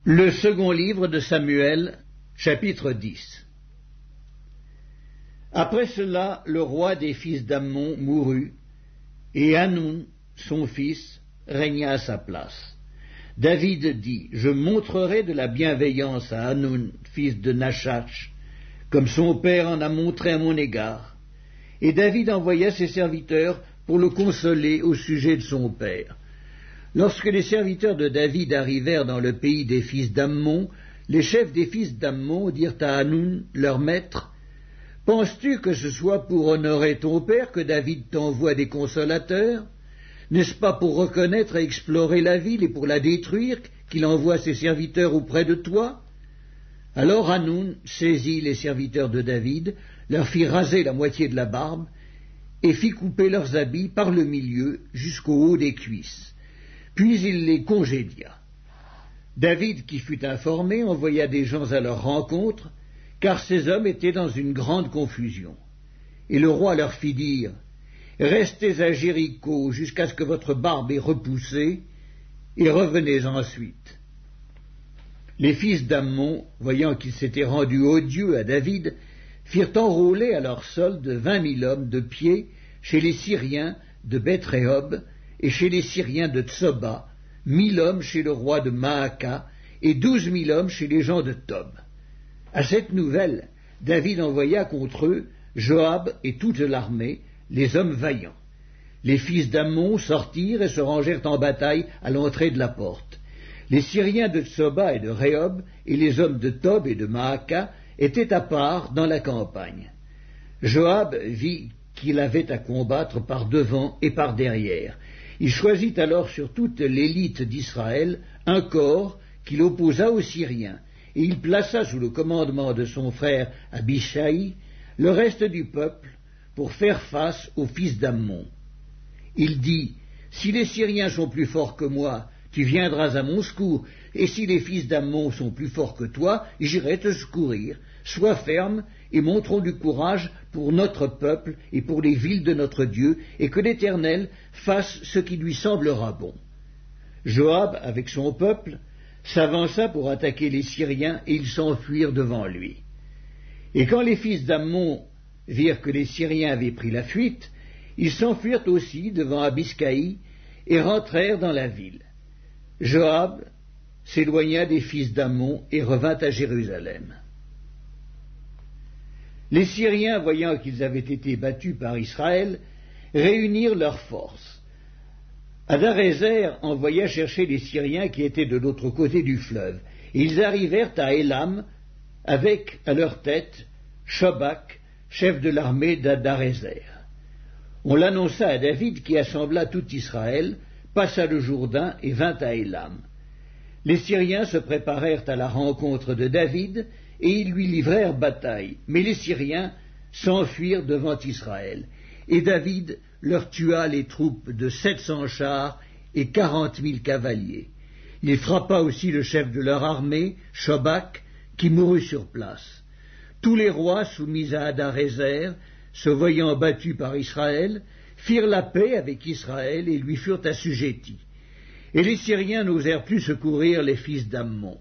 Le second livre de Samuel, chapitre 10. Après cela, le roi des fils d'Ammon mourut, et Hanoun, son fils, régna à sa place. David dit, « Je montrerai de la bienveillance à Hanoun, fils de Nachash, comme son père en a montré à mon égard. » Et David envoya ses serviteurs pour le consoler au sujet de son père. Lorsque les serviteurs de David arrivèrent dans le pays des fils d'Ammon, les chefs des fils d'Ammon dirent à Hanoun, leur maître, « Penses-tu que ce soit pour honorer ton père que David t'envoie des consolateurs? N'est-ce pas pour reconnaître et explorer la ville et pour la détruire qu'il envoie ses serviteurs auprès de toi ?» Alors Hanoun saisit les serviteurs de David, leur fit raser la moitié de la barbe, et fit couper leurs habits par le milieu jusqu'au haut des cuisses. Puis il les congédia. David, qui fut informé, envoya des gens à leur rencontre, car ces hommes étaient dans une grande confusion. Et le roi leur fit dire, « Restez à Jéricho jusqu'à ce que votre barbe ait repoussé, et revenez ensuite. » Les fils d'Ammon, voyant qu'ils s'étaient rendus odieux à David, firent enrôler à leur solde 20 000 hommes de pied chez les Syriens de Beth-Rehob, et chez les Syriens de Tsoba, 1000 hommes chez le roi de Maaka, et 12 000 hommes chez les gens de Tob. À cette nouvelle, David envoya contre eux Joab et toute l'armée, les hommes vaillants. Les fils d'Ammon sortirent et se rangèrent en bataille à l'entrée de la porte. Les Syriens de Tsoba et de Rehob, et les hommes de Tob et de Maaka, étaient à part dans la campagne. Joab vit qu'il avait à combattre par devant et par derrière. Il choisit alors sur toute l'élite d'Israël un corps qu'il opposa aux Syriens, et il plaça sous le commandement de son frère Abishai le reste du peuple pour faire face aux fils d'Ammon. Il dit, « Si les Syriens sont plus forts que moi, tu viendras à mon secours, et si les fils d'Ammon sont plus forts que toi, j'irai te secourir. Sois ferme et montrons du courage pour notre peuple et pour les villes de notre Dieu, et que l'Éternel fasse ce qui lui semblera bon. » Joab, avec son peuple, s'avança pour attaquer les Syriens, et ils s'enfuirent devant lui. Et quand les fils d'Ammon virent que les Syriens avaient pris la fuite, ils s'enfuirent aussi devant Abiscaï et rentrèrent dans la ville. Joab s'éloigna des fils d'Ammon et revint à Jérusalem. Les Syriens, voyant qu'ils avaient été battus par Israël, réunirent leurs forces. Hadarézer envoya chercher les Syriens qui étaient de l'autre côté du fleuve, et ils arrivèrent à Élam, avec à leur tête Shobak, chef de l'armée d'Hadarézer. On l'annonça à David qui assembla tout Israël, passa le Jourdain et vint à Élam. Les Syriens se préparèrent à la rencontre de David, et ils lui livrèrent bataille. Mais les Syriens s'enfuirent devant Israël, et David leur tua les troupes de 700 chars et 40 000 cavaliers. Il frappa aussi le chef de leur armée, Shobak, qui mourut sur place. Tous les rois soumis à Hadarézer, se voyant battus par Israël, firent la paix avec Israël et lui furent assujettis. Et les Syriens n'osèrent plus secourir les fils d'Ammon.